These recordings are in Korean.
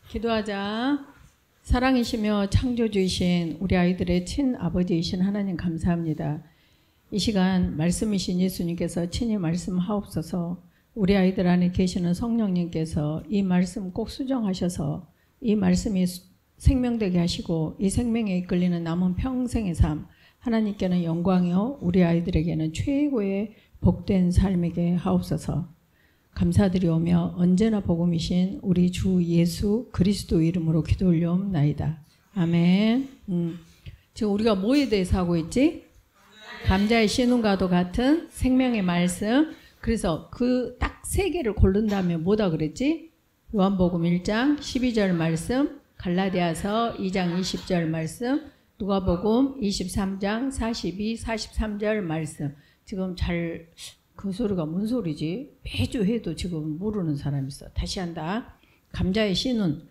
기도하자. 사랑이시며 창조주이신 우리 아이들의 친아버지이신 하나님 감사합니다. 이 시간 말씀이신 예수님께서 친히 말씀하옵소서. 우리 아이들 안에 계시는 성령님께서 이 말씀 꼭 수정하셔서 이 말씀이 생명되게 하시고 이 생명에 이끌리는 남은 평생의 삶, 하나님께는 영광이요 우리 아이들에게는 최고의 복된 삶이게 하옵소서. 감사드리오며 언제나 복음이신 우리 주 예수 그리스도 이름으로 기도 올려옵나이다. 아멘. 지금 우리가 뭐에 대해서 하고 있지? 감자의 씨눈과도 같은 생명의 말씀. 그래서 그 딱 세 개를 고른다면 뭐다 그랬지? 요한복음 1장 12절 말씀, 갈라디아서 2장 20절 말씀, 누가복음 23장 42, 43절 말씀. 지금 잘 그 소리가 뭔 소리지? 매주 해도 지금 모르는 사람이 있어. 다시 한다. 감자의 씨눈,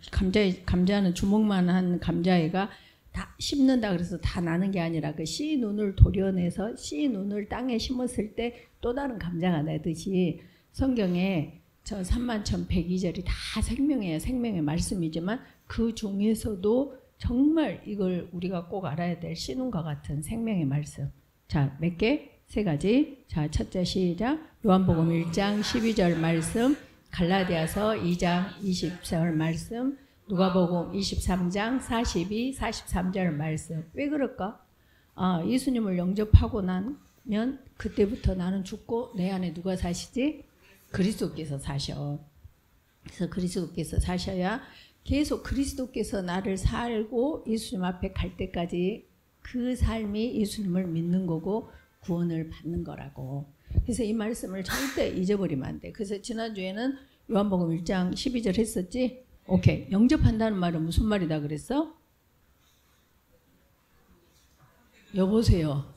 감자는 주먹만 한 감자애가 다 심는다 그래서 다 나는 게 아니라 그 씨눈을 도려내서 씨눈을 땅에 심었을 때 또 다른 감자가 나듯이 성경에 저 31,102절이 다 생명의 말씀이지만 그 중에서도 정말 이걸 우리가 꼭 알아야 될 씨눈과 같은 생명의 말씀. 자, 몇 개? 세 가지. 자, 첫째 시작. 요한복음 1장 12절 말씀, 갈라디아서 2장 20절 말씀, 누가복음 23장 42, 43절 말씀. 왜 그럴까? 예수님을 영접하고 나면 그때부터 나는 죽고 내 안에 누가 사시지? 그리스도께서 사셔. 그래서 그리스도께서 사셔야 계속 그리스도께서 나를 살고 예수님 앞에 갈 때까지 그 삶이 예수님을 믿는 거고 구원을 받는 거라고. 그래서 이 말씀을 절대 잊어버리면 안 돼. 그래서 지난주에는 요한복음 1장 12절 했었지? 오케이. 영접한다는 말은 무슨 말이다 그랬어? 여보세요.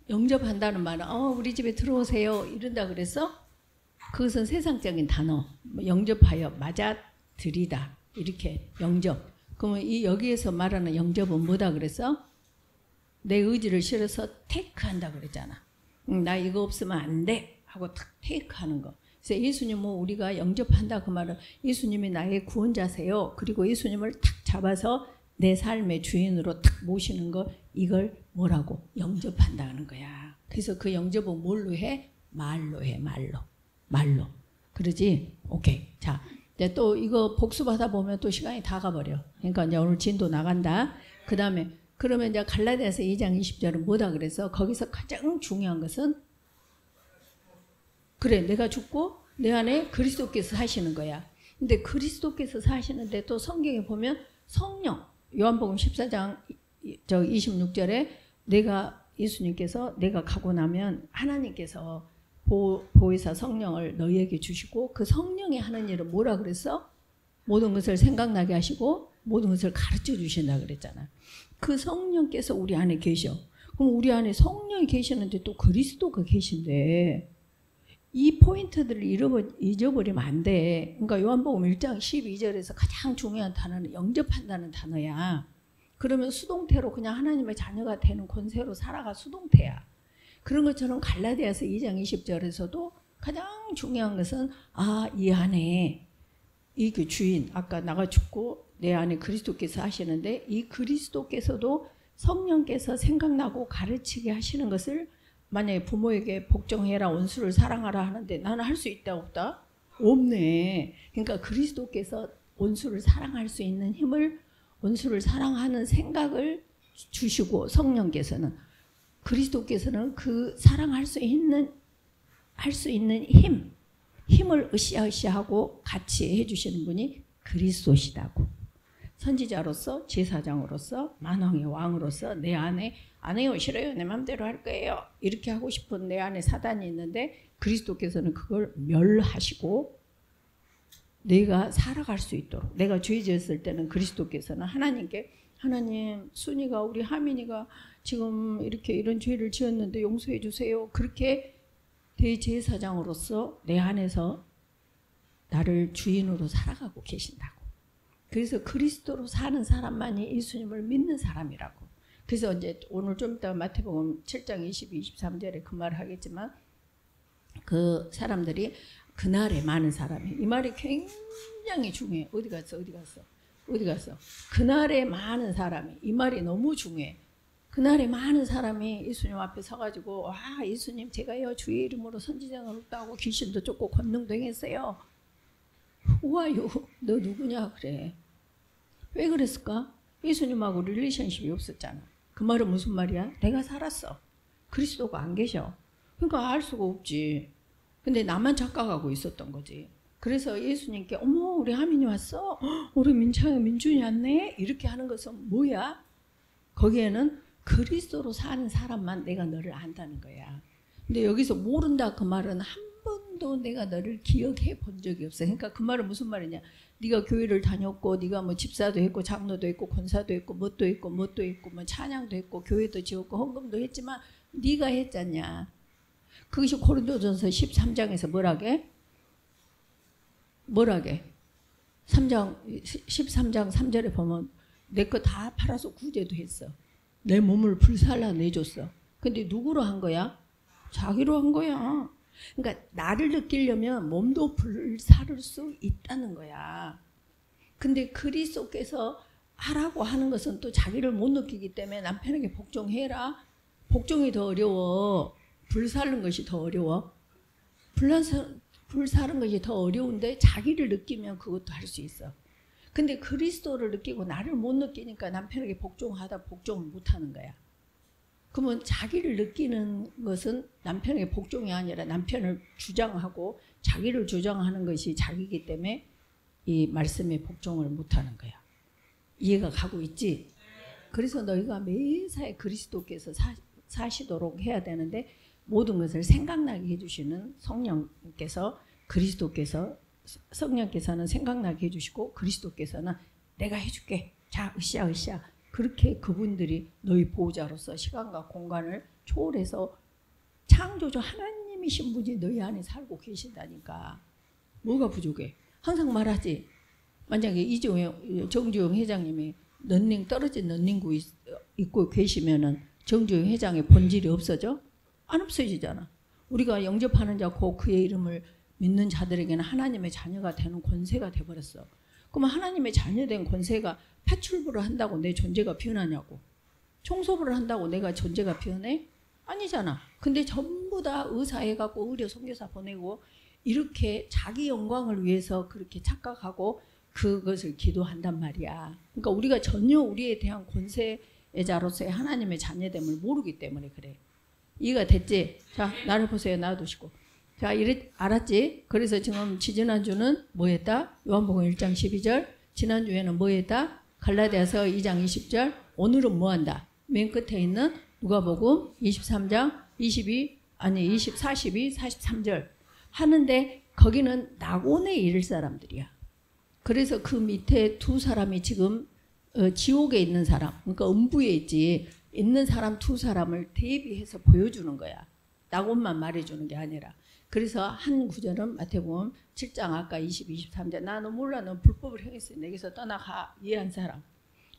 영접한다는 말은 우리 집에 들어오세요 이런다 그랬어? 그것은 세상적인 단어. 영접하여 맞아들이다. 이렇게 영접. 그러면 이 여기에서 말하는 영접은 뭐다 그랬어? 내 의지를 실어서 테이크한다 그랬잖아. 나 이거 없으면 안 돼 하고 탁 테이크하는 거. 그래서 예수님은 우리가 영접한다 그 말은 예수님이 나의 구원자세요. 그리고 예수님을 탁 잡아서 내 삶의 주인으로 탁 모시는 거, 이걸 뭐라고? 영접한다는 거야. 그래서 그 영접은 뭘로 해? 말로 해. 말로. 그러지? 오케이. 자, 이제 또 이거 복습하다 보면 또 시간이 다 가버려. 그러니까 이제 오늘 진도 나간다. 그 다음에 그러면 이제 갈라디아서 2장 20절은 뭐다 그래서 거기서 가장 중요한 것은 그래, 내가 죽고 내 안에 그리스도께서 사시는 거야. 근데 그리스도께서 사시는데 또 성경에 보면 성령, 요한복음 14장 26절에 예수님께서 내가 가고 나면 하나님께서 보혜사 성령을 너희에게 주시고 그 성령이 하는 일은 뭐라 그랬어? 모든 것을 생각나게 하시고 모든 것을 가르쳐 주신다 그랬잖아. 그 성령께서 우리 안에 계셔. 그럼 우리 안에 성령이 계시는데 또 그리스도가 계신데 이 포인트들을 잊어버리면 안 돼. 그러니까 요한복음 1장 12절에서 가장 중요한 단어는 영접한다는 단어야. 그러면 수동태로 그냥 하나님의 자녀가 되는 권세로 살아가 수동태야. 그런 것처럼 갈라디아서 2장 20절에서도 가장 중요한 것은 이 안에 이 그 주인, 아까 나가 죽고 내 안에 그리스도께서 하시는데 이 그리스도께서도 성령께서 생각나고 가르치게 하시는 것을 만약에 부모에게 복종해라, 원수를 사랑하라 하는데 나는 할 수 있다 없다? 없네. 그러니까 그리스도께서 원수를 사랑할 수 있는 힘을, 원수를 사랑하는 생각을 주시고 성령께서는, 그리스도께서는 그 사랑할 수 있는 힘을 으쌰으쌰하고 같이 해주시는 분이 그리스도시다고. 선지자로서, 제사장으로서, 만왕의 왕으로서 내 안에 안 해요, 싫어요, 내 맘대로 할 거예요 이렇게 하고 싶은 내 안에 사단이 있는데 그리스도께서는 그걸 멸하시고 내가 살아갈 수 있도록, 내가 죄 지었을 때는 그리스도께서는 하나님께, 하나님 순이가 우리 하민이가 지금 이렇게 이런 죄를 지었는데 용서해 주세요. 그렇게 대제사장으로서 내 안에서 나를 주인으로 살아가고 계신다고. 그래서 그리스도로 사는 사람만이 예수님을 믿는 사람이라고. 그래서 이제 오늘 좀 이따 마태복음 7장 22, 23절에 그 말을 하겠지만 그 사람들이 그날에 많은 사람이. 이 말이 굉장히 중요해. 어디 갔어? 그날에 많은 사람이. 이 말이 너무 중요해. 그날에 많은 사람이 예수님 앞에 서가지고 와 예수님 제가요 주의 이름으로 선지자가 없다고 귀신도 쫓고 권능도 행했어요. 우와요 너 누구냐 그래. 왜 그랬을까? 예수님하고 릴레이션십이 없었잖아. 그 말은 무슨 말이야? 내가 살았어. 그리스도가 안 계셔. 그러니까 알 수가 없지. 근데 나만 착각하고 있었던 거지. 그래서 예수님께 어머 우리 하민이 왔어? 우리 민준이 왔네? 이렇게 하는 것은 뭐야? 거기에는 그리스도로 사는 사람만 내가 너를 안다는 거야. 근데 여기서 모른다 그 말은 한 번도 내가 너를 기억해 본 적이 없어. 그러니까 그 말은 무슨 말이냐? 네가 교회를 다녔고 네가 뭐 집사도 했고 장로도 했고 권사도 했고 뭣도 했고 뭐 찬양도 했고 교회도 지었고 헌금도 했지만 네가 했잖냐. 그것이 고린도전서 13장에서 뭐라게? 13장 3절에 보면 내 거 다 팔아서 구제도 했어. 내 몸을 불살라 내줬어. 근데 누구로 한 거야? 자기로 한 거야. 그러니까 나를 느끼려면 몸도 불사를 수 있다는 거야. 근데 그리스도께서 하라고 하는 것은 또 자기를 못 느끼기 때문에 남편에게 복종해라. 복종이 더 어려워. 불사른 것이 더 어려워. 불사른 것이 더 어려운데 자기를 느끼면 그것도 할 수 있어. 근데 그리스도를 느끼고 나를 못 느끼니까 남편에게 복종하다 복종을 못하는 거야. 그러면 자기를 느끼는 것은 남편에게 복종이 아니라 남편을 주장하고 자기를 주장하는 것이 자기이기 때문에 이 말씀에 복종을 못하는 거야. 이해가 가고 있지? 그래서 너희가 매사에 그리스도께서 사시도록 해야 되는데 모든 것을 생각나게 해주시는 성령께서 그리스도께서 성령께서는 생각나게 해주시고 그리스도께서는 내가 해줄게. 자 으쌰 그렇게 그분들이 너희 보호자로서 시간과 공간을 초월해서 창조주 하나님이신 분이 너희 안에 살고 계신다니까. 뭐가 부족해? 항상 말하지. 만약에 정주영 회장님이 떨어진 런닝구 입고 계시면은 정주영 회장의 본질이 없어져? 안 없어지잖아. 우리가 영접하는 자고 그의 이름을 믿는 자들에게는 하나님의 자녀가 되는 권세가 돼버렸어. 그러면 하나님의 자녀된 권세가 파출부를 한다고 내 존재가 변하냐고. 청소부를 한다고 내가 존재가 변해? 아니잖아. 근데 전부 다 의사해갖고 의료 선교사 보내고 이렇게 자기 영광을 위해서 그렇게 착각하고 그것을 기도한단 말이야. 그러니까 우리가 전혀 우리에 대한 권세자로서의 하나님의 자녀됨을 모르기 때문에 그래. 이해가 됐지? 자, 나를 보세요. 놔두시고. 자, 알았지? 그래서 지금 지지난주는 뭐 했다? 요한복음 1장 12절. 지난주에는 뭐 했다? 갈라디아서 2장 20절. 오늘은 뭐 한다? 맨 끝에 있는 누가복음 23장 42, 43절. 하는데 거기는 낙원에 이를 사람들이야. 그래서 그 밑에 두 사람이 지금 지옥에 있는 사람, 그러니까 음부에 있는 사람 두 사람을 대비해서 보여주는 거야. 낙원만 말해주는 게 아니라. 그래서 한 구절은 마태복음 7장 아까 23절 나는 몰라 너 불법을 행했으니 내게서 떠나가 이해한 사람.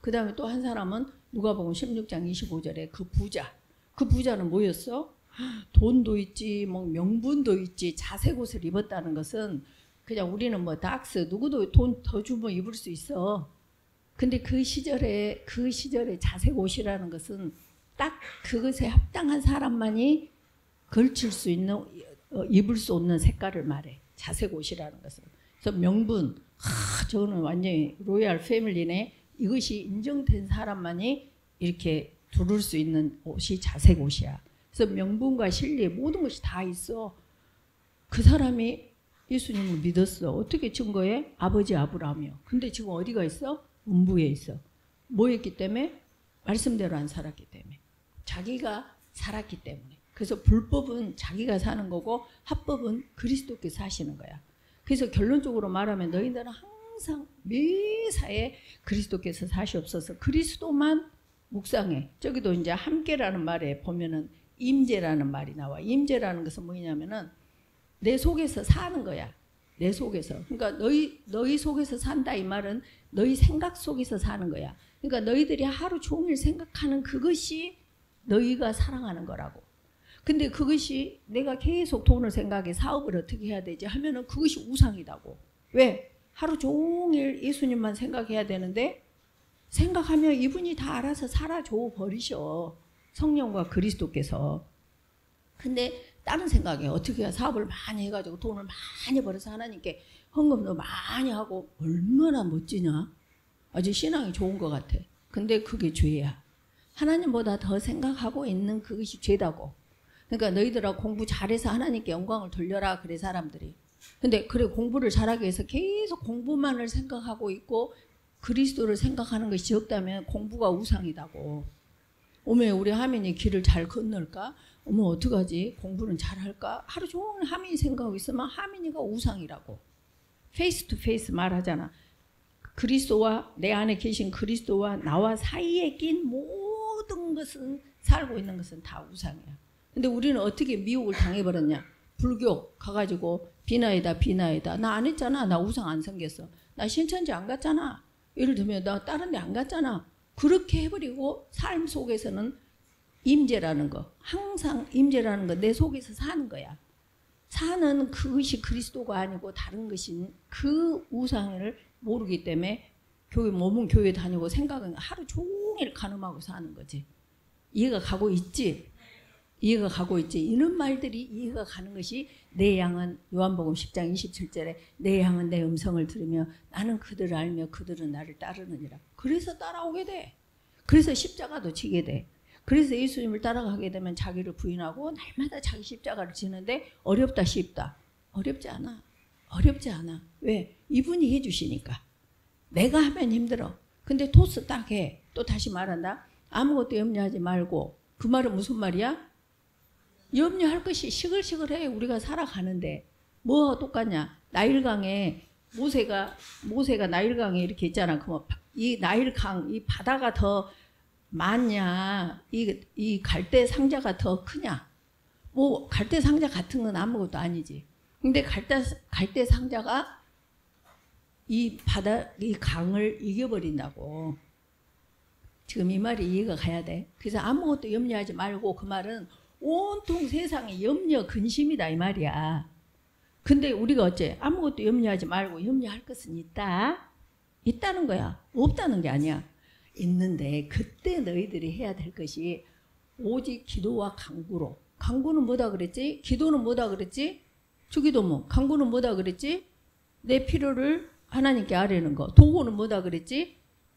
그 다음에 또 한 사람은 누가복음 16장 25절에 그 부자는 뭐였어? 돈도 있지 뭐 명분도 있지 자색 옷을 입었다는 것은 그냥 우리는 뭐 닥스 누구도 돈 더 주면 입을 수 있어. 근데 그 시절에 자색 옷이라는 것은 딱 그것에 합당한 사람만이 걸칠 수 있는 입을 수 없는 색깔을 말해. 자색 옷이라는 것은. 그래서 명분, 저거는 완전히 로얄 패밀리네. 이것이 인정된 사람만이 이렇게 두를 수 있는 옷이 자색 옷이야. 그래서 명분과 신리 모든 것이 다 있어. 그 사람이 예수님을 믿었어. 어떻게 증거해? 아버지 아브라함이요. 근데 지금 어디가 있어? 음부에 있어. 뭐 했기 때문에? 말씀대로 안 살았기 때문에. 자기가 살았기 때문에. 그래서 불법은 자기가 사는 거고 합법은 그리스도께서 하시는 거야. 그래서 결론적으로 말하면 너희들은 항상 매사에 그리스도께서 사시옵소서. 그리스도만 묵상해. 저기도 이제 함께라는 말에 보면은 임재라는 말이 나와. 임재라는 것은 뭐냐면은 내 속에서 사는 거야. 내 속에서. 그러니까 너희 속에서 산다 이 말은 너희 생각 속에서 사는 거야. 그러니까 너희들이 하루 종일 생각하는 그것이 너희가 사랑하는 거라고. 근데 그것이 내가 계속 돈을 생각해 사업을 어떻게 해야 되지 하면은 그것이 우상이다고. 왜? 하루 종일 예수님만 생각해야 되는데 생각하면 이분이 다 알아서 살아줘 버리셔. 성령과 그리스도께서. 근데 다른 생각에 어떻게 해야 사업을 많이 해가지고 돈을 많이 벌어서 하나님께 헌금도 많이 하고 얼마나 멋지냐. 아주 신앙이 좋은 것 같아. 근데 그게 죄야. 하나님보다 더 생각하고 있는 그것이 죄다고. 그러니까 너희들하고 공부 잘해서 하나님께 영광을 돌려라 그래 사람들이. 근데 그래 공부를 잘하기 위해서 계속 공부만을 생각하고 있고 그리스도를 생각하는 것이 적다면 공부가 우상이다고. 어머 우리 하민이 길을 잘 건널까? 어머 어떡하지? 공부는 잘할까? 하루 종일 하민이 생각하고 있으면 하민이가 우상이라고. 페이스 투 페이스 말하잖아. 그리스도와 내 안에 계신 그리스도와 나와 사이에 낀 모든 것은 살고 있는 것은 다 우상이야. 근데 우리는 어떻게 미혹을 당해버렸냐. 불교 가가지고 비나이다 비나이다. 나 안 했잖아. 나 우상 안 생겼어. 나 신천지 안 갔잖아. 예를 들면 나 다른 데 안 갔잖아. 그렇게 해버리고 삶 속에서는 임재라는 거. 항상 임재라는 거 내 속에서 사는 거야. 사는 그것이 그리스도가 아니고 다른 것인 그 우상을 모르기 때문에 교회 몸은 교회 다니고 생각은 하루 종일 간음하고 사는 거지. 이해가 가고 있지? 이해가 가고 있지? 이런 말들이 이해가 가는 것이 내 양은 요한복음 10장 27절에 내 양은 내 음성을 들으며 나는 그들을 알며 그들은 나를 따르느니라. 그래서 따라오게 돼. 그래서 십자가도 지게 돼. 그래서 예수님을 따라가게 되면 자기를 부인하고 날마다 자기 십자가를 지는데 어렵다 쉽다. 어렵지 않아. 어렵지 않아. 왜? 이분이 해주시니까. 내가 하면 힘들어. 근데 토스 딱 해. 또 다시 말한다. 아무것도 염려하지 말고. 그 말은 무슨 말이야? 염려할 것이 시글시글해. 우리가 살아가는데. 뭐와 똑같냐? 나일강에 모세가 나일강에 이렇게 있잖아. 그럼 이 나일강, 이 바다가 더 많냐? 이 갈대 상자가 더 크냐? 뭐 갈대 상자 같은 건 아무것도 아니지. 근데 갈대 상자가 이 강을 이겨버린다고. 지금 이 말이 이해가 가야 돼. 그래서 아무것도 염려하지 말고 그 말은 온통 세상에 염려 근심이다 이 말이야. 근데 우리가 어째 아무것도 염려하지 말고 염려할 것은 있다는 거야. 없다는 게 아니야. 있는데 그때 너희들이 해야 될 것이 오직 기도와 간구로. 간구는 뭐다 그랬지? 기도는 뭐다 그랬지? 주기도 뭐. 간구는 뭐다 그랬지? 내 필요를 하나님께 아뢰는 거. 도구는 뭐다 그랬지?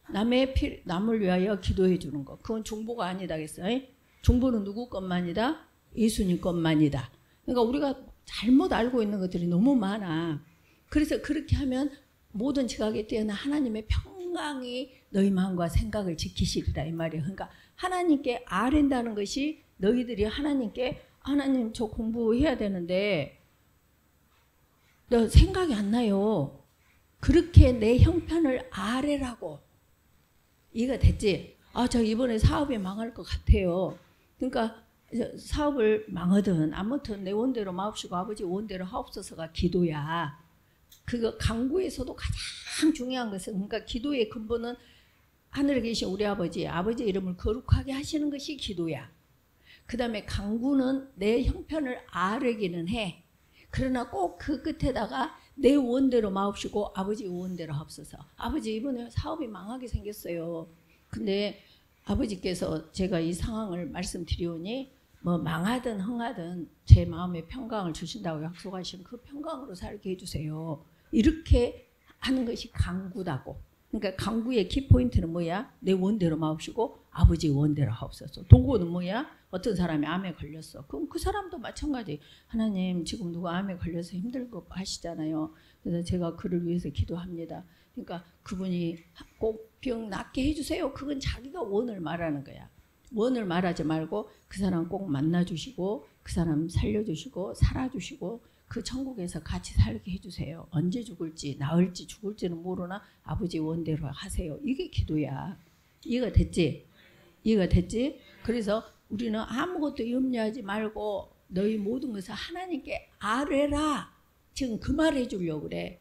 남을 위하여 기도해 주는 거. 그건 중보가 아니다 그랬어요. 중보는 누구 것만이다? 예수님 것만이다. 그러니까 우리가 잘못 알고 있는 것들이 너무 많아. 그래서 그렇게 하면 모든 지각에 뛰어난 하나님의 평강이 너희 마음과 생각을 지키시리라 이 말이에요. 그러니까 하나님께 아랜다는 것이 너희들이 하나님께 하나님 저 공부해야 되는데 너 생각이 안 나요. 그렇게 내 형편을 아뢰라고. 이해가 됐지? 아, 저 이번에 사업이 망할 것 같아요. 그러니까 사업을 망하든 아무튼 내 원대로 마옵시고 아버지 원대로 하옵소서가 기도야. 그거 간구에서도 가장 중요한 것은 그러니까 기도의 근본은 하늘에 계신 우리 아버지 이름을 거룩하게 하시는 것이 기도야. 그 다음에 간구는 내 형편을 아뢰기는 해. 그러나 꼭 그 끝에다가 내 원대로 마옵시고 아버지 원대로 하옵소서. 아버지 이번에 사업이 망하게 생겼어요. 근데 아버지께서 제가 이 상황을 말씀드리오니 뭐 망하든 흥하든 제 마음에 평강을 주신다고 약속하신 그 평강으로 살게 해주세요. 이렇게 하는 것이 간구다고. 그러니까 간구의 키포인트는 뭐야? 내 원대로 마옵시고 아버지 원대로 하옵소서. 도구는 뭐야? 어떤 사람이 암에 걸렸어. 그럼 그 사람도 마찬가지. 하나님 지금 누가 암에 걸려서 힘들고 하시잖아요. 그래서 제가 그를 위해서 기도합니다. 그러니까 그분이 꼭 병 낫게 해주세요. 그건 자기가 원을 말하는 거야. 원을 말하지 말고 그 사람 꼭 만나주시고 그 사람 살려주시고 살아주시고 그 천국에서 같이 살게 해주세요. 언제 죽을지 나을지 죽을지는 모르나 아버지 원대로 하세요. 이게 기도야. 이해가 됐지? 이해가 됐지? 그래서 우리는 아무것도 염려하지 말고 너희 모든 것을 하나님께 아뢰라. 지금 그 말 해주려고 그래.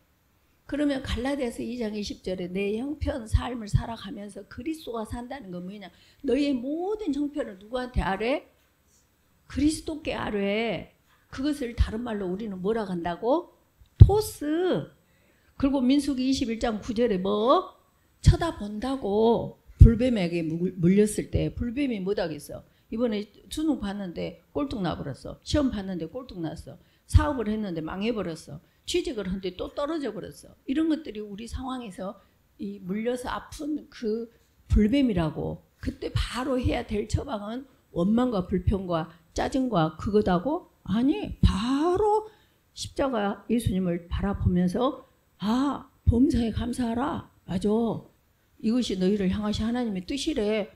그러면 갈라디아서 2장 20절에 내 형편 삶을 살아가면서 그리스도가 산다는 건 뭐냐? 너의 모든 형편을 누구한테 아뢰? 그리스도께 아뢰. 그것을 다른 말로 우리는 뭐라 한다고? 토스. 그리고 민수기 21장 9절에 뭐? 쳐다본다고. 불뱀에게 물렸을 때 불뱀이 못하겠어. 이번에 수능 봤는데 꼴등 나버렸어. 시험 봤는데 꼴등 났어. 사업을 했는데 망해버렸어. 취직을 했는데 또 떨어져 버렸어. 이런 것들이 우리 상황에서 이 물려서 아픈 그 불뱀이라고. 그때 바로 해야 될 처방은 원망과 불평과 짜증과 그거다고? 아니, 바로 십자가 예수님을 바라보면서 아, 범사에 감사하라. 맞아. 이것이 너희를 향하신 하나님의 뜻이래.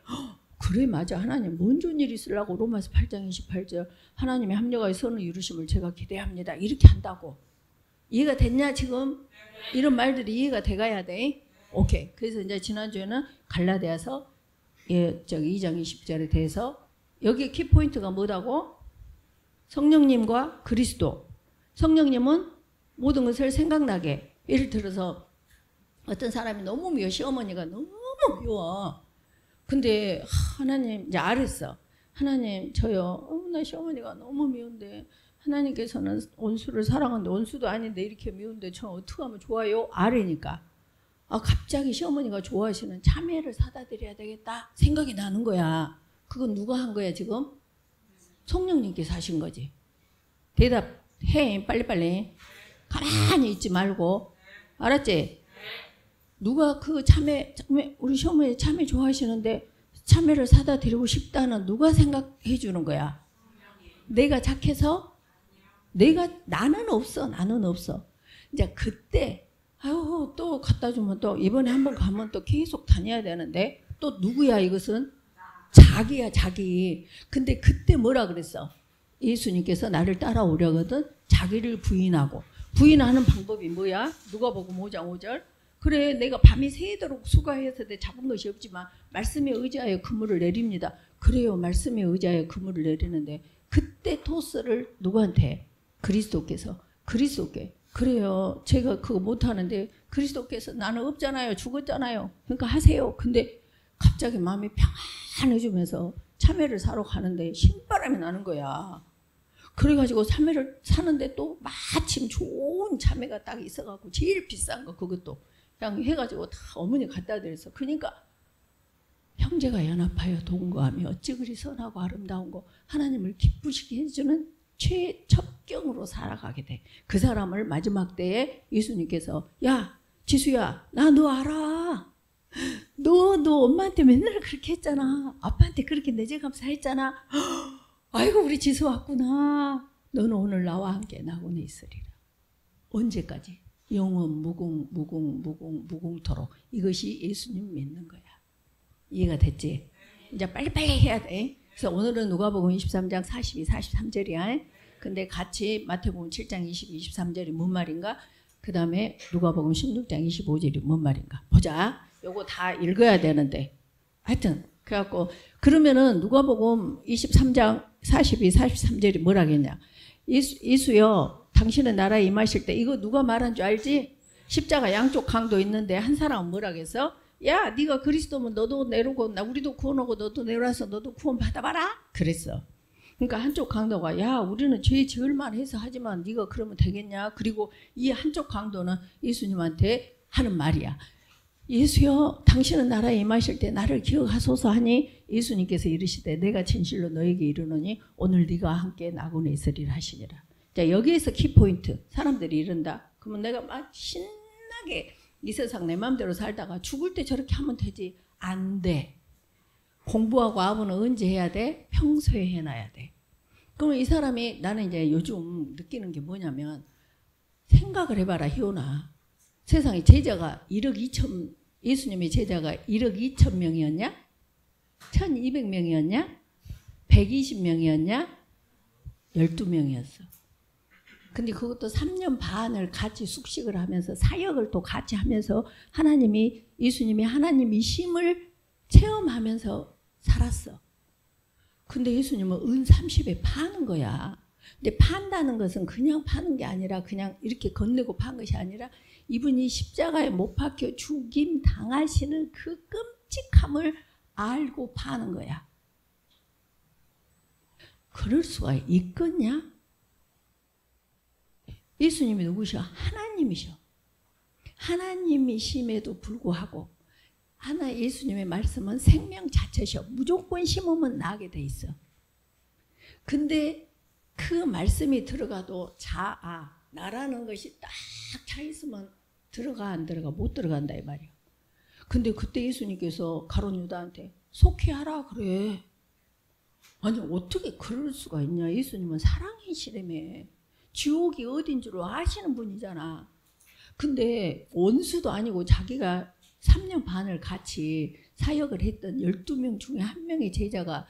그래, 맞아. 하나님 뭔 좋은 일 있으려고 로마서 8장 28절 하나님의 합력하여 선을 이루심을 제가 기대합니다. 이렇게 한다고. 이해가 됐냐 지금? 이런 말들이 이해가 돼가야 돼. 오케이. 그래서 이제 지난주에는 갈라디아서 2장 20절에 대해서 여기 키포인트가 뭐다고? 성령님과 그리스도. 성령님은 모든 것을 생각나게. 예를 들어서 어떤 사람이 너무 미워. 시어머니가 너무 미워. 근데 하나님 이제 알았어. 하나님 저요. 나 시어머니가 너무 미운데 하나님께서는 원수를 사랑하는데 원수도 아닌데 이렇게 미운데 저 어떻게 하면 좋아요? 아래니까. 아, 갑자기 시어머니가 좋아하시는 참외를 사다 드려야 되겠다 생각이 나는 거야. 그건 누가 한 거야 지금? 성령님께서 하신 거지. 대답해. 빨리빨리. 가만히 있지 말고. 알았지? 누가 그 참외 우리 시어머니 참외 좋아하시는데 참외를 사다 드리고 싶다는 누가 생각해 주는 거야? 내가 착해서? 나는 없어. 이제 그때 아유 또 갖다 주면 또 이번에 한번 가면 또 계속 다녀야 되는데 또 누구야 이것은? 자기야 자기. 근데 그때 뭐라 그랬어? 예수님께서 나를 따라오려거든 자기를 부인하고. 부인하는 방법이 뭐야? 누가복음 5장 5절. 그래 내가 밤이 새도록 수고해서 내 잡은 것이 없지만 말씀에 의지하여 그물을 내립니다. 그래요. 말씀에 의지하여 그물을 내리는데 그때 토스를 누구한테? 그리스도께서. 그리스도께. 그래요. 제가 그거 못하는데 그리스도께서 나는 없잖아요. 죽었잖아요. 그러니까 하세요. 근데 갑자기 마음이 평안해지면서 참외를 사러 가는데 신바람이 나는 거야. 그래가지고 참외를 사는데 또 마침 좋은 참외가 딱 있어갖고 제일 비싼 거 그것도 그냥 해가지고 다 어머니 갖다 드렸어. 그러니까 형제가 연합하여 동거하며 어찌 그리 선하고 아름다운 거 하나님을 기쁘시게 해주는 최첩경으로 살아가게 돼. 그 사람을 마지막 때에 예수님께서 야 지수야 나 너 알아. 너 엄마한테 맨날 그렇게 했잖아. 아빠한테 그렇게 내재감사 했잖아. 아이고 우리 지수 왔구나. 너는 오늘 나와 함께 낙원에 있으리라. 언제까지? 영원 무궁토록. 이것이 예수님 믿는 거야. 이해가 됐지? 이제 빨리빨리 해야 돼. 그래서 오늘은 누가복음 23장 42, 43절이야. 근데 같이 마태복음 7장 22, 23절이 뭔 말인가? 그 다음에 누가복음 16장 25절이 뭔 말인가? 보자. 요거 다 읽어야 되는데. 하여튼 그래갖고 그러면은 누가복음 23장 42, 43절이 뭐라겠냐? 예수여 당신은 나라에 임하실 때 이거 누가 말한 줄 알지? 십자가 양쪽 강도 있는데 한 사람은 뭐라겠어? 야 네가 그리스도면 너도 내려오고 우리도 구원하고 너도 내려와서 너도 구원 받아봐라 그랬어. 그러니까 한쪽 강도가 야 우리는 죄 지을만 해서 하지만 네가 그러면 되겠냐? 그리고 이 한쪽 강도는 예수님한테 하는 말이야. 예수여 당신은 나라에 임하실 때 나를 기억하소서 하니 예수님께서 이르시되 내가 진실로 너에게 이르노니 오늘 네가 함께 낙원에 있으리라 하시니라. 자 여기에서 키포인트. 사람들이 이른다. 그러면 내가 막 신나게 이 세상 내 마음대로 살다가 죽을 때 저렇게 하면 되지. 안 돼. 공부하고 아부는 언제 해야 돼? 평소에 해놔야 돼. 그러면 이 사람이 나는 이제 요즘 느끼는 게 뭐냐면 생각을 해봐라 희원아. 세상에 제자가 1억 2천 예수님의 제자가 1억 2천 명이었냐? 1200명이었냐? 120명이었냐? 12명이었어. 근데 그것도 3년 반을 같이 숙식을 하면서 사역을 또 같이 하면서 하나님이 예수님이 하나님이심을 체험하면서 살았어. 근데 예수님은 은 30에 파는 거야. 근데 판다는 것은 그냥 파는 게 아니라 그냥 이렇게 건네고 판 것이 아니라 이분이 십자가에 못 박혀 죽임 당하시는 그 끔찍함을 알고 파는 거야. 그럴 수가 있겠냐? 예수님이 누구셔? 하나님이셔. 하나님이심에도 불구하고 예수님의 말씀은 생명 자체셔. 무조건 심으면 나게 돼 있어. 근데 그 말씀이 들어가도 나라는 것이 딱 차 있으면 들어가 안 들어가? 못 들어간다 이 말이야. 근데 그때 예수님께서 가룟 유다한테 속히하라 그래. 아니 어떻게 그럴 수가 있냐. 예수님은 사랑이시라며. 지옥이 어딘 줄 아시는 분이잖아. 근데 원수도 아니고 자기가 3년 반을 같이 사역을 했던 12명 중에 한 명의 제자가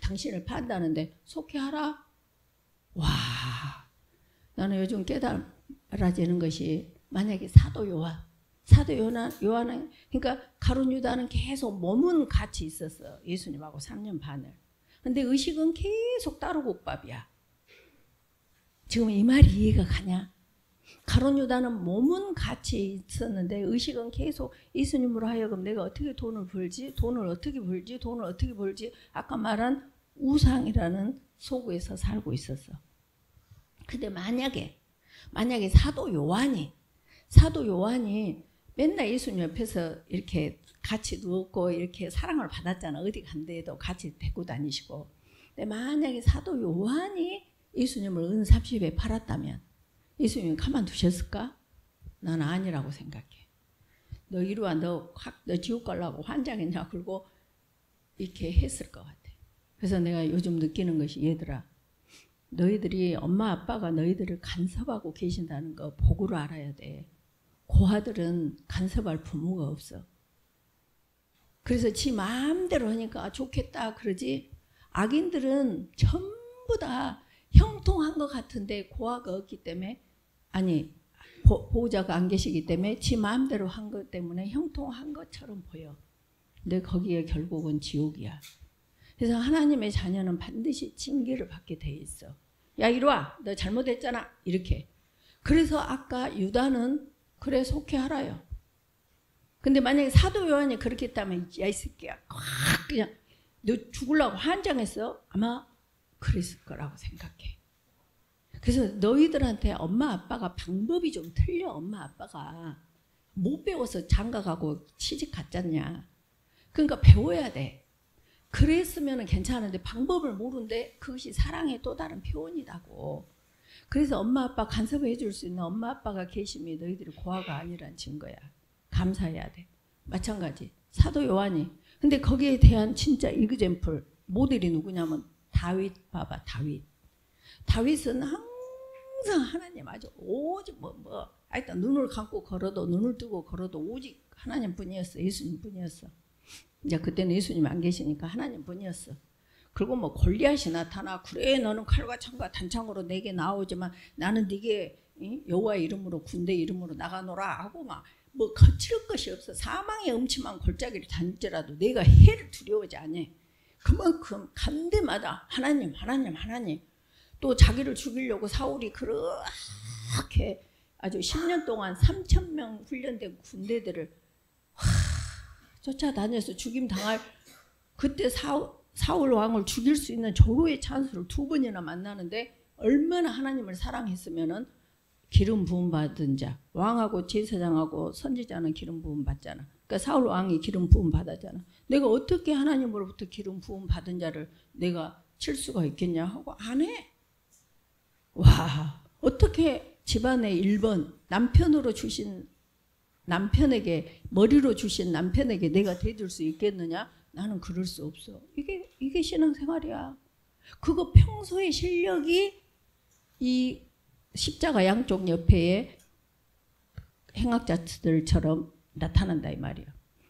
당신을 판다는데 속히하라? 와, 나는 요즘 깨달아지는 것이 만약에 사도 요한은 그러니까 가룟 유다는 계속 몸은 같이 있었어. 예수님하고 3년 반을. 근데 의식은 계속 따로 국밥이야. 지금 이 말이 이해가 가냐? 가룟 유다는 몸은 같이 있었는데 의식은 계속 예수님으로 하여금 내가 어떻게 돈을 벌지? 돈을 어떻게 벌지? 아까 말한 우상이라는 속에서 살고 있었어. 근데 만약에 사도 요한이 맨날 예수님 옆에서 이렇게 같이 누웠고 이렇게 사랑을 받았잖아. 어디 간데도 같이 데리고 다니시고. 근데 만약에 사도 요한이 예수님을 은 30에 팔았다면 예수님이 가만두셨을까? 난 아니라고 생각해. 너 이리 와, 너 지옥 가려고 환장했냐? 그러고 이렇게 했을 것 같아. 그래서 내가 요즘 느끼는 것이 얘들아, 너희들이 엄마 아빠가 너희들을 간섭하고 계신다는 거 복으로 알아야 돼. 고아들은 간섭할 부모가 없어. 그래서 지 마음대로 하니까 좋겠다 그러지. 악인들은 전부 다 형통한 것 같은데 고아가 없기 때문에 보호자가 안 계시기 때문에 지 마음대로 한 것 때문에 형통한 것처럼 보여. 근데 거기에 결국은 지옥이야. 그래서 하나님의 자녀는 반드시 징계를 받게 돼 있어. 야 이리 와, 너 잘못했잖아 이렇게. 그래서 아까 유다는 그래 속히하라요. 근데 만약에 사도 요한이 그렇게 했다면 야 이 새끼야 확 그냥 너 죽으려고 환장했어? 아마 그랬을 거라고 생각해. 그래서 너희들한테 엄마 아빠가 방법이 좀 틀려. 엄마 아빠가 못 배워서 장가가고 시집 갔잖냐. 그러니까 배워야 돼. 그랬으면 괜찮은데 방법을 모르는데 그것이 사랑의 또 다른 표현이라고. 그래서 엄마 아빠 간섭해 줄 수 있는 엄마 아빠가 계심이 너희들이 고아가 아니란 증거야. 감사해야 돼. 마찬가지 사도 요한이. 근데 거기에 대한 진짜 이그젬플 모델이 누구냐면 다윗 봐봐. 다윗은 항상 하나님 아주 오직 일단 눈을 감고 걸어도 눈을 뜨고 걸어도 오직 하나님 뿐이었어. 예수님 뿐이었어. 이제 그때는 예수님 안 계시니까 하나님 뿐이었어. 그리고 뭐 골리앗이 나타나 그래 너는 칼과 창과 단창으로 내게 나오지만 나는 네게 여호와 이름으로 군대 이름으로 나가노라 하고 막 뭐 거칠 것이 없어. 사망의 음침한 골짜기를 다닐지라도 내가 해를 두려워하지 않아. 그만큼 간 데마다 하나님. 또 자기를 죽이려고 사울이 그렇게 아주 10년 동안 3,000명 훈련된 군대들을 쫓아다녀서 죽임 당할. 그때 사울 왕을 죽일 수 있는 절호의 찬스를 2번이나 만나는데 얼마나 하나님을 사랑했으면은 기름 부음 받은 자, 왕하고 제사장하고 선지자는 기름 부음 받잖아. 그러니까 사울 왕이 기름 부음 받았잖아. 내가 어떻게 하나님으로부터 기름 부음 받은 자를 내가 칠 수가 있겠냐 하고 안 해. 와, 어떻게 집안의 1번 남편에게 머리로 주신 남편에게 내가 대줄 수 있겠느냐? 나는 그럴 수 없어. 이게 신앙생활이야. 그거 평소의 실력이 이 십자가 양쪽 옆에 행악자들처럼 나타난다 이 말이야.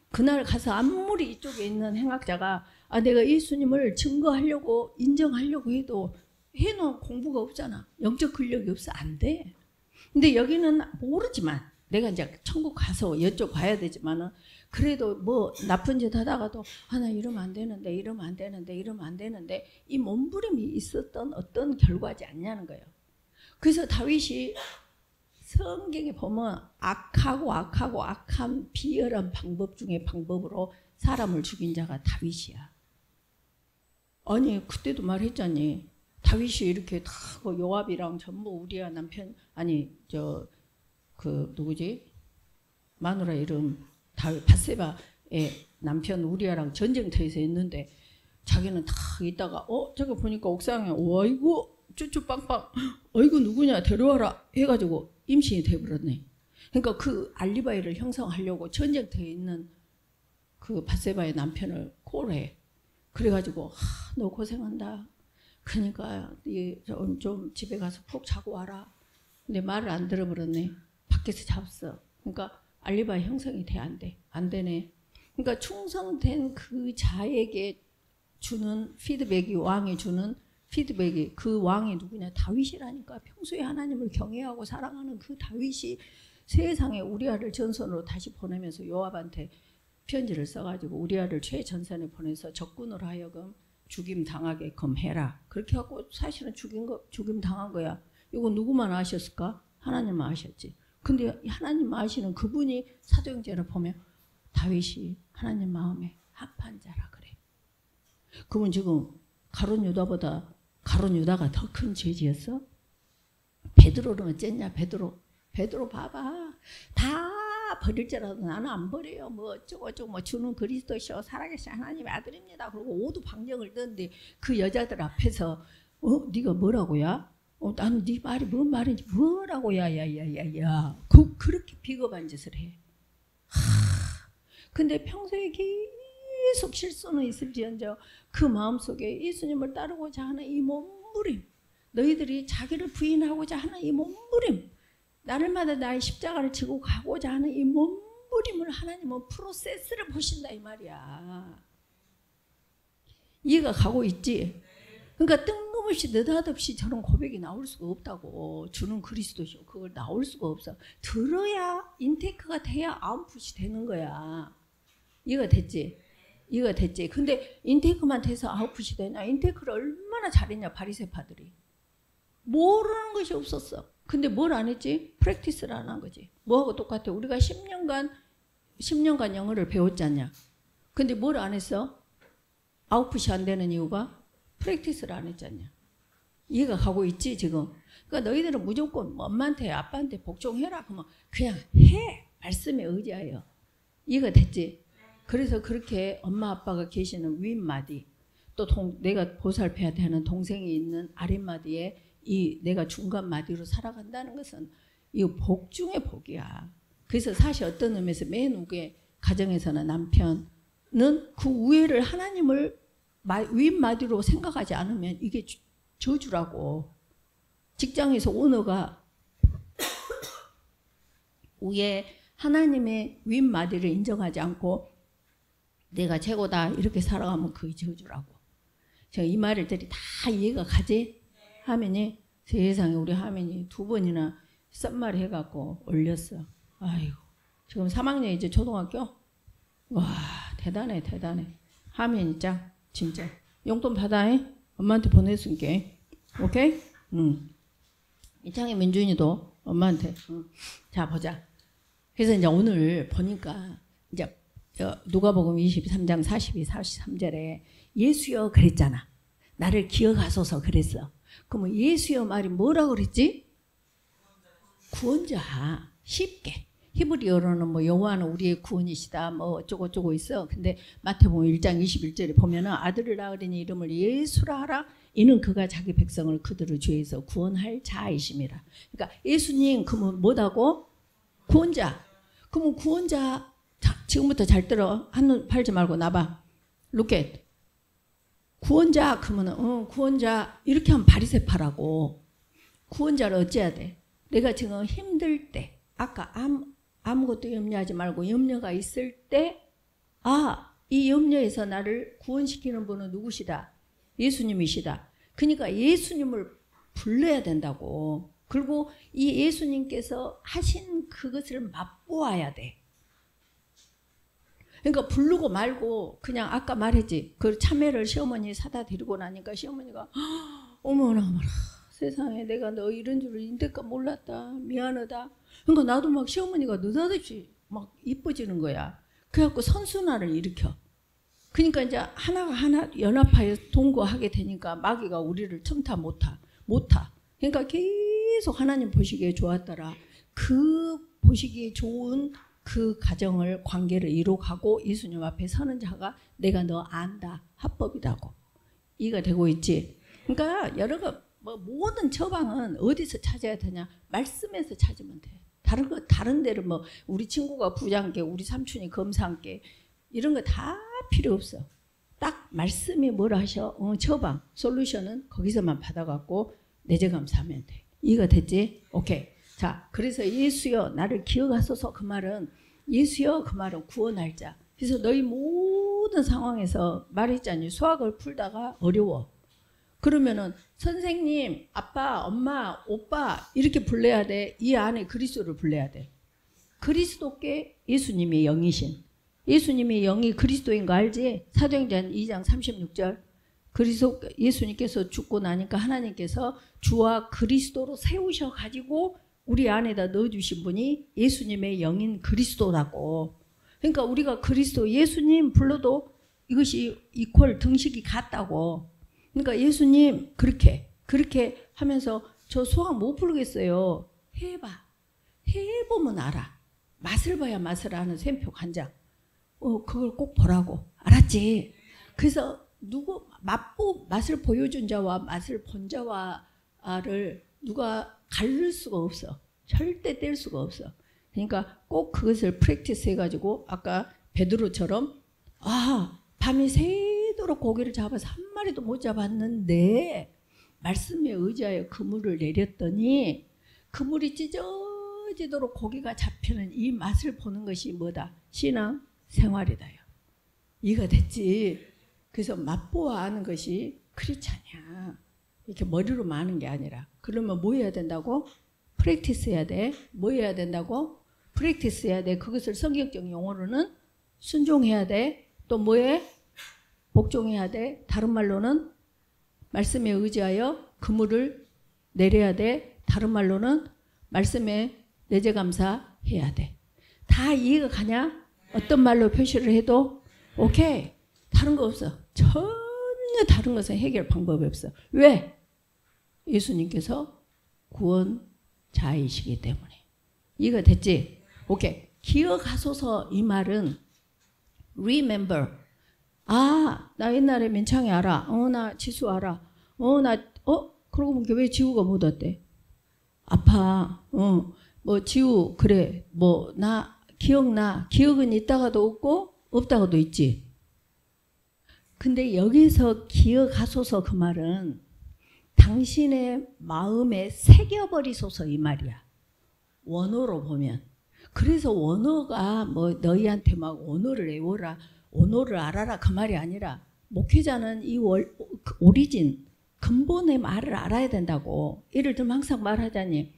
그날 가서 아무리 이쪽에 있는 행악자가 내가 예수님을 증거하려고 인정하려고 해도 해놓은 공부가 없잖아. 영적 근력이 없어. 안 돼. 근데 여기는 모르지만 내가 이제 천국 가서 이쪽 가야 되지만은 그래도 뭐 나쁜 짓 하다가도 나 이러면 안 되는데 이 몸부림이 있었던 어떤 결과지 않냐는 거예요. 그래서 다윗이 성경에 보면 악한 비열한 방법 중에 방법으로 사람을 죽인 자가 다윗이야. 아니 그때도 말했잖니. 다윗이 이렇게 다 요압이랑 전부 우리아 남편 아니 그 누구지 마누라 이름 다윗 밧세바의 남편 우리아랑 전쟁터에서 있는데 자기는 다 있다가 저거 보니까 옥상에 어이구 쭈쭈빵빵 어이구 누구냐 데려와라 해가지고 임신이 돼버렸네. 그러니까 그 알리바이를 형성하려고 전쟁터에 있는 그 밧세바의 남편을 콜해. 그래가지고 너 고생한다. 그러니까 좀 집에 가서 푹 자고 와라. 근데 말을 안 들어버렸네. 밖에서 잡았어. 그러니까 알리바이 형성이 돼 안 돼? 안 되네. 그러니까 충성된 그 자에게 주는 피드백이 왕이 주는 피드백이 그 왕이 누구냐? 다윗이라니까. 평소에 하나님을 경외하고 사랑하는 그 다윗이 세상에 우리아를 전선으로 다시 보내면서 요압한테 편지를 써가지고 우리아를 최전선에 보내서 적군으로 하여금 죽임 당하게끔 해라. 그렇게 하고 사실은 죽임 당한 거야. 이거 누구만 아셨을까? 하나님만 아셨지. 근데 하나님 아시는 그분이 사도행전을 보면 다윗이 하나님 마음에 합한 자라 그래. 그러면 지금 가룟 유다가 더 큰 죄지였어? 베드로는 어쨌냐? 베드로 봐봐. 다 버릴 줄알아도 나는 안 버려요. 뭐 어쩌고 뭐 주는 그리스도시오 살아계신 하나님의 아들입니다. 그리고 오두 방정을 떴는데 그 여자들 앞에서 네가 뭐라고야? 나는 네 말이 뭔 말인지 뭐라고야? 야야야야. 그렇게 비겁한 짓을 해. 근데 평소에 계속 실수는 있을지언정 그 마음속에 예수님을 따르고자 하는 이 몸부림, 너희들이 자기를 부인하고자 하는 이 몸부림, 날마다 나의 십자가를 지고 가고자 하는 이 몸부림을 하나님은 프로세스를 보신다 이 말이야. 이해가 가고 있지? 그러니까 뜬금없이 느닷없이 저런 고백이 나올 수가 없다고. 주는 그리스도시오. 그걸 나올 수가 없어. 들어야 인테이크가 돼야 아웃풋이 되는 거야. 이해가 됐지? 이해가 됐지? 근데 인테이크만 돼서 아웃풋이 되냐? 인테이크를 얼마나 잘했냐 바리새파들이. 모르는 것이 없었어. 근데 뭘 안 했지? 프랙티스를 안 한 거지. 뭐하고 똑같아? 우리가 10년간 영어를 배웠잖냐. 근데 뭘 안 했어? 아웃풋이 안 되는 이유가 프랙티스를 안 했잖냐. 이해가 가고 있지 지금? 그러니까 너희들은 무조건 엄마한테 아빠한테 복종해라. 그러면 그냥 해. 말씀에 의지하여. 이해가 됐지? 그래서 그렇게 엄마 아빠가 계시는 윗마디 또 내가 보살펴야 되는 동생이 있는 아랫마디에 이 내가 중간 마디로 살아간다는 것은 이 복 중의 복이야. 그래서 사실 어떤 의미에서 맨 위에 가정에서는 남편은 그 우애를 하나님을 윗마디로 생각하지 않으면 이게 저주라고. 직장에서 오너가 위에 하나님의 윗마디를 인정하지 않고 내가 최고다 이렇게 살아가면 그게 저주라고. 제가 이 말을 들이 다 이해가 가지? 하면이 세상에 우리 하면이 2번이나 썸말 해갖고 올렸어. 아이고 지금 3학년 이제 초등학교? 와 대단해. 하면이 짱 진짜. 용돈 받아. 엄마한테 보내줄게. 오케이? 이창희 민준이도 엄마한테. 자 보자. 그래서 이제 오늘 보니까 이제 누가복음 23장 42, 43절에 예수여 그랬잖아. 나를 기억하소서 그랬어. 그러면 예수여 말이 뭐라고 그랬지? 구원자. 쉽게. 히브리어로는 뭐 여호와는 우리의 구원이시다 뭐 어쩌고 있어. 근데 마태복음 1장 21절에 보면은 아들을 낳으리니 이름을 예수라 하라. 이는 그가 자기 백성을 그들을 죄에서 구원할 자이심이라. 그러니까 예수님 그러면 뭐다고? 구원자. 그러면 구원자. 자, 지금부터 잘 들어. 한눈 팔지 말고 나봐. Look at. 구원자 그러면은 구원자 이렇게 하면 바리새파라고. 구원자를 어찌해야 돼? 내가 지금 힘들 때 아까 아무것도 염려하지 말고 염려가 있을 때 이 염려에서 나를 구원시키는 분은 누구시다? 예수님이시다. 그러니까 예수님을 불러야 된다고. 그리고 이 예수님께서 하신 그것을 맛보아야 돼. 그러니까 부르고 말고 그냥 아까 말했지. 그 참외를 시어머니 사다 드리고 나니까 시어머니가 어머나 세상에 내가 너 이런 줄을 인데까 몰랐다. 미안하다. 그러니까 나도 막 시어머니가 느닷없이 막 이뻐지는 거야. 그래갖고 선순환을 일으켜. 그러니까 이제 하나가 하나 연합하여 동거하게 되니까 마귀가 우리를 틈타 못타. 그러니까 계속 하나님 보시기에 좋았더라. 그 보시기에 좋은 그 가정을 관계를 이룩하고 예수님 앞에 서는 자가 내가 너 안다. 합법이라고. 이가 되고 있지. 그러니까 여러가 모든 처방은 어디서 찾아야 되냐? 말씀에서 찾으면 돼. 다른 데를 뭐 우리 친구가 부장께 우리 삼촌이 검사께 이런 거 다 필요 없어. 딱 말씀이 뭐라 하셔? 처방, 솔루션은 거기서만 받아갖고 내재감사하면 돼. 이해가 됐지? 오케이. 자, 그래서 예수여 나를 기억하소서 그 말은 예수여 그 말은 구원할 자. 그래서 너희 모든 상황에서 말했잖니 수학을 풀다가 어려워. 그러면은 선생님, 아빠, 엄마, 오빠 이렇게 불러야 돼. 이 안에 그리스도를 불러야 돼. 그리스도께 예수님이 영이신. 예수님이 영이 그리스도인 거 알지? 사도행전 2장 36절. 그리스도 예수님께서 죽고 나니까 하나님께서 주와 그리스도로 세우셔 가지고 우리 안에다 넣어주신 분이 예수님의 영인 그리스도라고. 그러니까 우리가 그리스도 예수님 불러도 이것이 이퀄 등식이 같다고. 그러니까 예수님 그렇게 하면서 저 수학 못 부르겠어요. 해봐. 해보면 알아. 맛을 봐야 맛을 아는 샘표 간장. 그걸 꼭 보라고. 알았지? 그래서 맛을 보여준 자와 맛을 본 자와를 누가 가를 수가 없어. 절대 뗄 수가 없어. 그러니까 꼭 그것을 프랙티스 해가지고 아까 베드로처럼 밤이 새도록 고기를 잡아서 한 마리도 못 잡았는데 말씀에 의지하여 그물을 내렸더니 그물이 찢어지도록 고기가 잡히는 이 맛을 보는 것이 뭐다? 신앙 생활이다요. 이해가 됐지? 그래서 맛보아 아는 것이 크리스찬이야. 이렇게 머리로만 아는 게 아니라. 그러면 뭐 해야 된다고? 프랙티스 해야 돼. 뭐 해야 된다고? 프랙티스 해야 돼. 그것을 성경적 용어로는 순종해야 돼. 또 뭐해? 복종해야 돼. 다른 말로는 말씀에 의지하여 그물을 내려야 돼. 다른 말로는 말씀에 내재감사해야 돼. 다 이해가 가냐? 어떤 말로 표시를 해도 오케이. 다른 거 없어. 전혀 다른 것은 해결 방법이 없어. 왜? 예수님께서 구원자이시기 때문에. 이해가 됐지? 오케이. 기억하소서 이 말은 remember. 나 옛날에 민창이 알아. 나 지수 알아. 그러고 보니까 왜 지우가 못 왔대? 아파. 지우 그래. 나 기억나. 기억은 있다가도 없고 없다가도 있지. 근데 여기서 기억하소서 그 말은 당신의 마음에 새겨버리소서 이 말이야. 원어로 보면. 그래서 원어가 너희한테 막 원어를 외워라. 원어를 알아라 그 말이 아니라 목회자는 이 오리진 근본의 말을 알아야 된다고. 예를 들면 항상 말하자니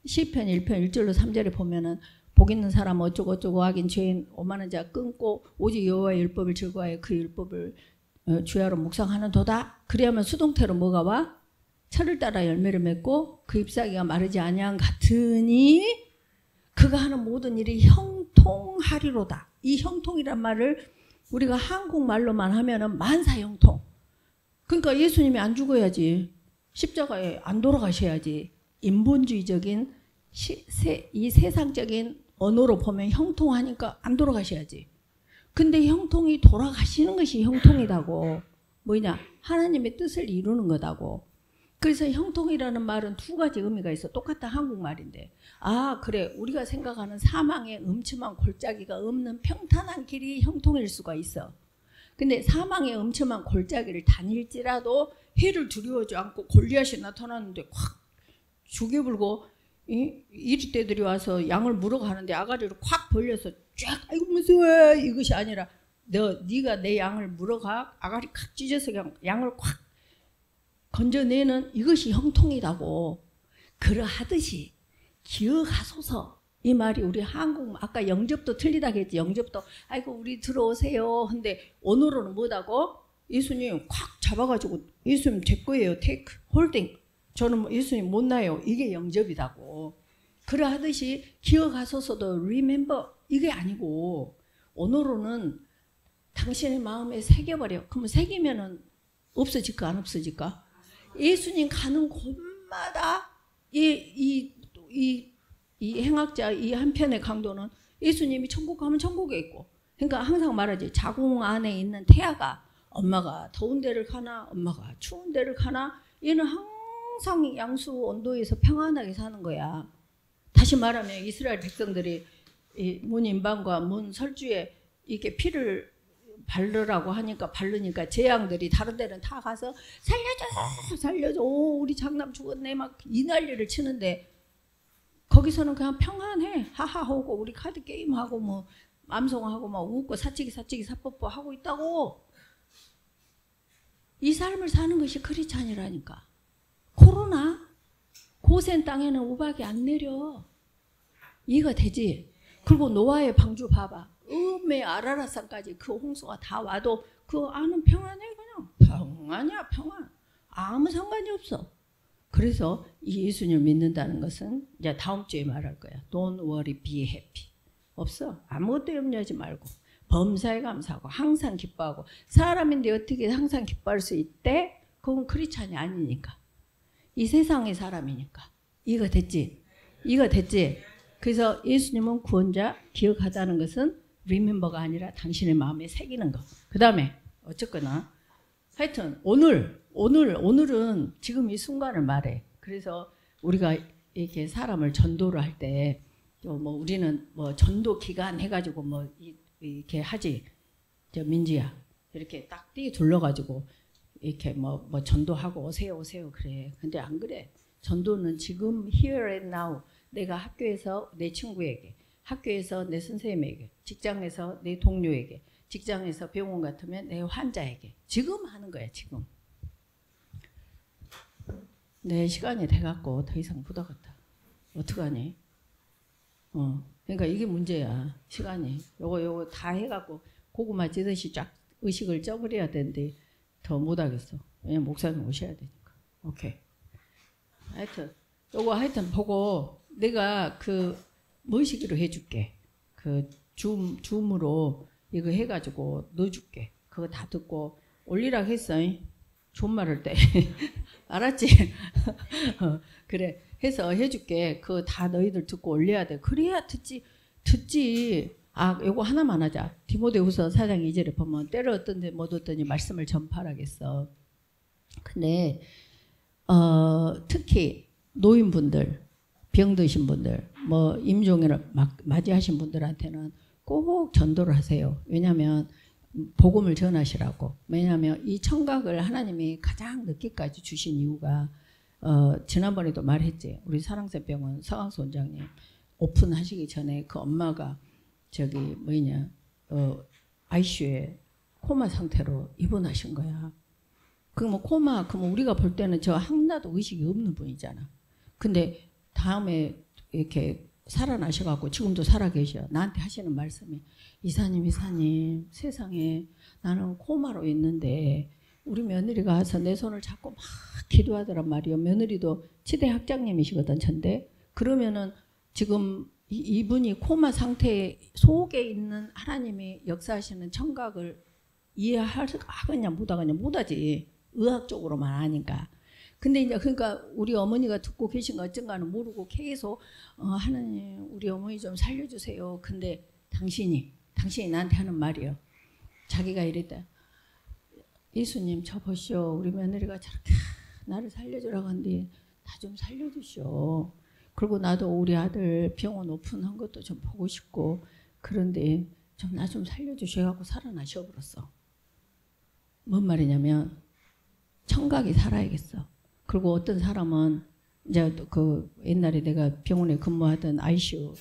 시편 1편 1절로 3절에 보면은 복 있는 사람 어쩌고 하긴 죄인 오만한 자 끊고 오직 여호와의 율법을 즐거워하여 그 율법을 주야로 묵상하는 도다. 그래야만 수동태로 뭐가 와? 철을 따라 열매를 맺고 그 잎사귀가 마르지 아니한 같으니 그가 하는 모든 일이 형통하리로다. 이 형통이란 말을 우리가 한국말로만 하면은 만사형통. 그러니까 예수님이 안 죽어야지. 십자가에 안 돌아가셔야지. 인본주의적인 이 세상적인 언어로 보면 형통하니까 안 돌아가셔야지. 근데 형통이 돌아가시는 것이 형통이라고. 뭐냐? 하나님의 뜻을 이루는 거다고. 그래서 형통이라는 말은 두 가지 의미가 있어. 똑같은 한국말인데. 그래. 우리가 생각하는 사망의 음침한 골짜기가 없는 평탄한 길이 형통일 수가 있어. 근데 사망의 음침한 골짜기를 다닐지라도 해를 두려워하지 않고 골리앗이 나타났는데 확 죽여불고 이리떼들이 와서 양을 물어가는데 아가리를 콱 벌려서 쫙 아이고 무서워 이것이 아니라 네가 내 양을 물어가 아가리 콱 찢어서 그냥 양을 콱 건져내는 이것이 형통이라고. 그러하듯이 기억하소서 이 말이 우리 한국 아까 영접도 틀리다 했지. 영접도 아이고 우리 들어오세요. 근데 언어로는 뭐다고? 예수님 콱 잡아가지고 예수님 제 거예요. 테이크 홀딩. 저는 예수님 못 나요. 이게 영접이라고. 그러하듯이 기억하소서도 remember 이게 아니고 언어로는 당신의 마음에 새겨버려. 그러면 새기면은 없어질까 안 없어질까? 예수님 가는 곳마다 이 행악자 이 한편의 강도는 예수님이 천국 가면 천국에 있고, 그러니까 항상 말하지, 자궁 안에 있는 태아가 엄마가 더운 데를 가나 엄마가 추운 데를 가나 얘는 항상 양수 온도에서 평안하게 사는 거야. 다시 말하면 이스라엘 백성들이 이 문인방과 문 설주에 이렇게 피를 바르라고 하니까 바르니까 재앙들이 다른 데는 다 가서 살려줘 살려줘, 오 우리 장남 죽었네 막 이 난리를 치는데 거기서는 그냥 평안해. 하하하고 우리 카드 게임하고 뭐 암송하고 막 웃고 사치기 사뽀뽀 하고 있다고. 이 삶을 사는 것이 크리스찬이라니까. 코로나 고센 땅에는 우박이 안 내려. 이해가 되지? 그리고 노아의 방주 봐봐. 음의 아라라산까지 그 홍수가 다 와도 그 안은 평안해. 그냥 평안이야 평안. 아무 상관이 없어. 그래서 이 예수님을 믿는다는 것은 이제 다음 주에 말할 거야. Don't worry, be happy. 없어. 아무것도 염려하지 말고 범사에 감사하고 항상 기뻐하고. 사람인데 어떻게 항상 기뻐할 수 있대? 그건 크리스찬이 아니니까. 이 세상의 사람이니까. 이해가 됐지? 이해가 됐지? 그래서 예수님은 구원자 기억하다는 것은 remember가 아니라 당신의 마음에 새기는 거. 그 다음에 어쨌거나 하여튼 오늘은 지금 이 순간을 말해. 그래서 우리가 이렇게 사람을 전도를 할 때 뭐 우리는 뭐 전도 기간 해가지고 뭐 이렇게 하지. 저 민지야 이렇게 딱 띠 둘러가지고 이렇게 뭐 전도하고 오세요 그래. 근데 안 그래. 전도는 지금 here and now. 내가 학교에서 내 친구에게, 학교에서 내 선생님에게, 직장에서 내 동료에게, 직장에서 병원 같으면 내 환자에게 지금 하는 거야. 지금 내 시간이 돼갖고 더 이상 못 하겠다. 어떡하니? 그러니까 이게 문제야. 시간이 요거 다 해갖고 고구마 찌듯이 쫙 의식을 쪄버려야 되는데 더 못 하겠어. 왜냐면 목사님 오셔야 되니까. 오케이. 하여튼 요거 하여튼 보고 내가 그 뭐시기로 해줄게. 그 줌으로 이거 해가지고 넣어줄게. 그거 다 듣고 올리라 했어. 존말할 때. 알았지? 그래. 해서 해줄게. 그거 다 너희들 듣고 올려야 돼. 그래야 듣지. 아, 요거 하나만 하자. 디모데후서 4장 2절에 보면 때를 얻든지 못 얻든지 말씀을 전파하겠어. 근데 특히 노인분들, 병드신 분들, 뭐 임종을 맞이하신 분들한테는 꼭 전도를 하세요. 왜냐하면 복음을 전하시라고. 왜냐하면 이 청각을 하나님이 가장 늦게까지 주신 이유가 지난번에도 말했지. 우리 사랑새병원 서강수 원장님 오픈하시기 전에 그 엄마가 저기 뭐냐 ICU에 코마 상태로 입원하신 거야. 그럼 코마 그럼 우리가 볼 때는 저 하나도 의식이 없는 분이잖아. 근데 다음에 이렇게 살아나셔갖고 지금도 살아계셔. 나한테 하시는 말씀이 이사님 세상에 나는 코마로 있는데 우리 며느리가 와서 내 손을 잡고 막 기도하더란 말이요. 며느리도 치대 학장님이시거든. 전대. 그러면은 지금 이분이 코마 상태 속에 있는 하나님이 역사하시는 청각을 이해하겠냐 못하겠냐 못하지. 의학적으로만 아니까. 근데 이제 그러니까 우리 어머니가 듣고 계신 거 어쩐가는 모르고 계속 하나님 우리 어머니 좀 살려주세요. 근데 당신이 나한테 하는 말이요. 자기가 이랬다. 예수님 저 보시오. 우리 며느리가 저렇게 나를 살려주라고 하는데 나 좀 살려주시오. 그리고 나도 우리 아들 병원 오픈한 것도 좀 보고 싶고 그런데 좀 나 좀 살려주셔갖고 살아나셔버렸어. 뭔 말이냐면 청각이 살아야겠어. 그리고 어떤 사람은 이제 그 옛날에 내가 병원에 근무하던 ICU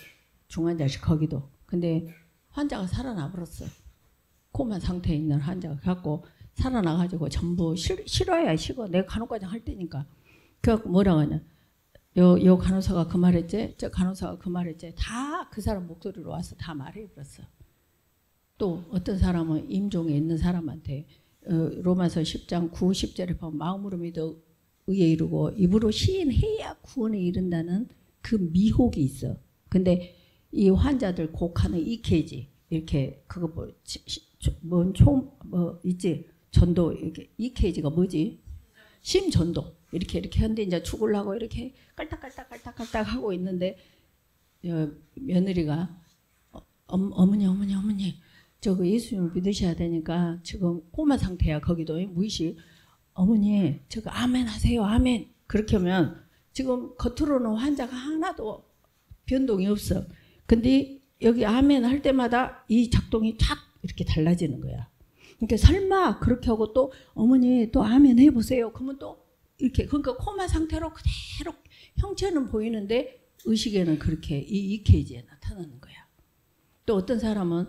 중환자실 거기도. 근데 환자가 살아나 버렸어. 코마 상태에 있는 환자가 갖고 살아나가지고 전부 싫어야 식어. 내가 간호과장 할 때니까. 그래갖고 뭐라고 하냐. 요 간호사가 그 말했지. 저 간호사가 그 말했지. 다 그 사람 목소리로 와서 다 말해버렸어. 또 어떤 사람은 임종에 있는 사람한테 로마서 10장 9, 10절에 보면 마음으로 믿어 의에 이르고 입으로 시인해야 구원에 이른다는 그 미혹이 있어. 근데 이 환자들 곡하는 익해지. 이렇게 그거 뭐 뭐 있지? 전도 이렇게 이 케이지가 뭐지? 심전도 이렇게 하는데 이제 죽으려고 이렇게 깔딱깔딱 하고 있는데 며느리가 어머니 저거 예수님을 믿으셔야 되니까 지금 코마 상태야. 거기도 무의식. 어머니 저거 아멘 하세요. 아멘. 그렇게 하면 지금 겉으로는 환자가 하나도 변동이 없어. 근데 여기 아멘 할 때마다 이 작동이 쫙 이렇게 달라지는 거야. 그러니까 설마 그렇게 하고 또 어머니 또 아멘 해보세요. 그러면 또 이렇게 그러니까 코마 상태로 그대로 형체는 보이는데 의식에는 그렇게 이 케이지에 나타나는 거야. 또 어떤 사람은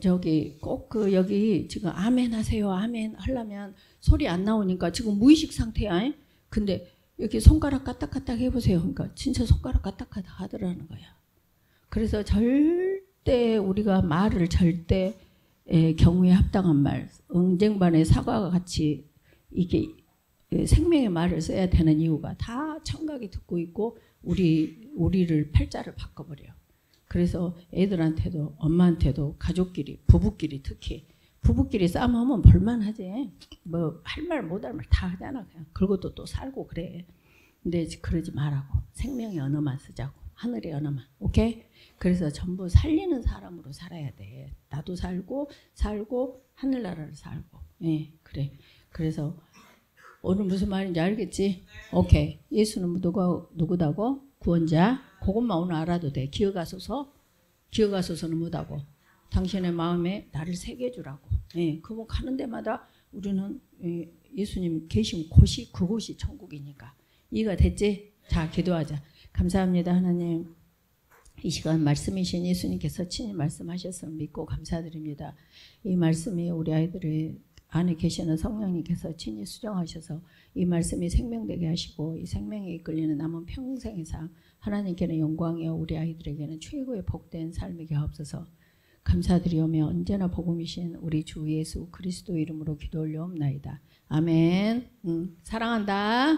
저기 꼭 여기 지금 아멘 하세요. 아멘 하려면 소리 안 나오니까 지금 무의식 상태야. 근데 이렇게 손가락 까딱까딱 해보세요. 그러니까 진짜 손가락 까딱까딱 하더라는 거야. 그래서 절대 우리가 말을 절대 경우에 합당한 말, 응쟁반의 사과와 같이 이게 생명의 말을 써야 되는 이유가 다 청각이 듣고 있고 우리를 팔자를 바꿔버려. 그래서 애들한테도 엄마한테도 가족끼리 부부끼리 특히 부부끼리 싸움하면 볼만하지. 뭐 할 말 못할 말 다 하잖아. 그냥 그러고도 또 살고 그래. 근데 그러지 말라고. 생명의 언어만 쓰자고. 하늘의 언어만. 오케이? 그래서 전부 살리는 사람으로 살아야 돼. 나도 살고 하늘나라를 살고. 예, 그래. 그래서 오늘 무슨 말인지 알겠지? 오케이. 예수는 누구다고? 구원자. 그것만 오늘 알아도 돼. 기어가소서는 뭐다고? 당신의 마음에 나를 새겨주라고. 예, 그거 가는 데마다 우리는 예수님 계신 곳이 그곳이 천국이니까. 이해가 됐지? 자, 기도하자. 감사합니다, 하나님. 이 시간 말씀이신 예수님께서 친히 말씀하셨음을 믿고 감사드립니다. 이 말씀이 우리 아이들의 안에 계시는 성령님께서 친히 수정하셔서 이 말씀이 생명되게 하시고 이 생명에 이끌리는 남은 평생의 삶 하나님께는 영광이요 우리 아이들에게는 최고의 복된 삶이게 하옵소서. 감사드리오며 언제나 복음이신 우리 주 예수 그리스도 이름으로 기도 올려옵나이다. 아멘. 사랑한다.